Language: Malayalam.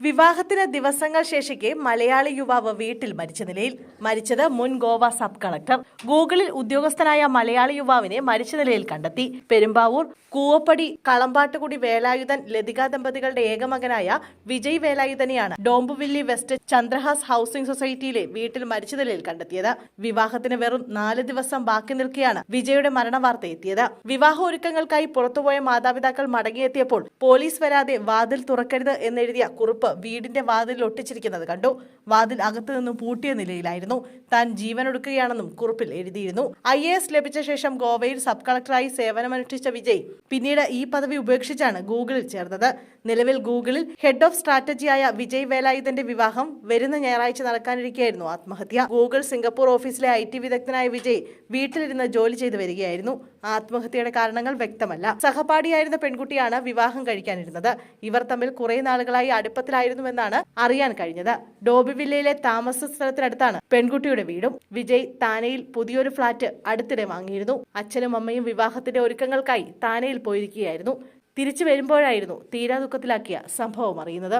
വിവാഹത്തിന് ദിവസങ്ങൾ ശേഷിക്കെ മലയാളി യുവാവ് വീട്ടിൽ മരിച്ച നിലയിൽ. മരിച്ചത് മുൻ ഗോവ സബ് കളക്ടർ. ഗൂഗിളിൽ ഉദ്യോഗസ്ഥനായ മലയാളി യുവാവിനെ മരിച്ച നിലയിൽ കണ്ടെത്തി. പെരുമ്പാവൂർ കൂവപ്പടി കളമ്പാട്ടുകുടി വേലായുധൻ ലതിക ദമ്പതികളുടെ ഏകമകനായ വിജയ് വേലായുധനെയാണ് ഡോംബുവില്ലി വെസ്റ്റ് ചന്ദ്രഹാസ് ഹൌസിംഗ് സൊസൈറ്റിയിലെ വീട്ടിൽ മരിച്ച നിലയിൽ കണ്ടെത്തിയത്. വിവാഹത്തിന് വെറും 4 ദിവസം ബാക്കി നിൽക്കെയാണ് വിജയുടെ മരണവാർത്ത എത്തിയത്. വിവാഹ ഒരുക്കങ്ങൾക്കായി പുറത്തുപോയ മാതാപിതാക്കൾ മടങ്ങിയെത്തിയപ്പോൾ പോലീസ് വരാതെ വാതിൽ തുറക്കരുത് എന്നെഴുതിയ കുറിപ്പ് വീടിന്റെ വാതിൽ ഒട്ടിച്ചിരിക്കുന്നത് കണ്ടു. വാതിൽ അകത്തു നിന്നും പൂട്ടിയ നിലയിലായിരുന്നു. താൻ ജീവനൊടുക്കുകയാണെന്നും കുറിപ്പിൽ എഴുതിയിരുന്നു. IAS ലഭിച്ച ശേഷം ഗോവയിൽ സബ് കളക്ടറായി സേവനമനുഷ്ഠിച്ച വിജയ് പിന്നീട് ഈ പദവി ഉപേക്ഷിച്ചാണ് ഗൂഗിളിൽ ചേർന്നത്. നിലവിൽ ഗൂഗിളിൽ ഹെഡ് ഓഫ് സ്ട്രാറ്റജിയായ വിജയ് വേലായുധന്റെ വിവാഹം വരുന്ന ഞായറാഴ്ച നടക്കാനിരിക്കെയായിരുന്നു ആത്മഹത്യ. ഗൂഗിൾ സിംഗപ്പൂർ ഓഫീസിലെ IT വിദഗ്ധനായ വിജയ് വീട്ടിലിരുന്ന് ജോലി ചെയ്തു വരികയായിരുന്നു. ആത്മഹത്യയുടെ കാരണങ്ങൾ വ്യക്തമല്ല. സഹപാഠിയായിരുന്ന പെൺകുട്ടിയാണ് വിവാഹം കഴിക്കാനിരുന്നത്. ഇവർ തമ്മിൽ കുറെ നാളുകളായി അടുപ്പത്തിലായിരുന്നുവെന്നാണ് അറിയാൻ കഴിഞ്ഞത്. ഡോബിവില്ലയിലെ താമസ സ്ഥലത്തിനടുത്താണ് പെൺകുട്ടിയുടെ വീടും. വിജയ് താനെയിൽ പുതിയൊരു ഫ്ളാറ്റ് അടുത്തിടെ വാങ്ങിയിരുന്നു. അച്ഛനും അമ്മയും വിവാഹത്തിന്റെ ഒരുക്കങ്ങൾക്കായി താനെയിൽ പോയിരിക്കുകയായിരുന്നു. തിരിച്ചു വരുമ്പോഴായിരുന്നു തീരാ ദുഃഖത്തിലാക്കിയ സംഭവം അറിയുന്നത്.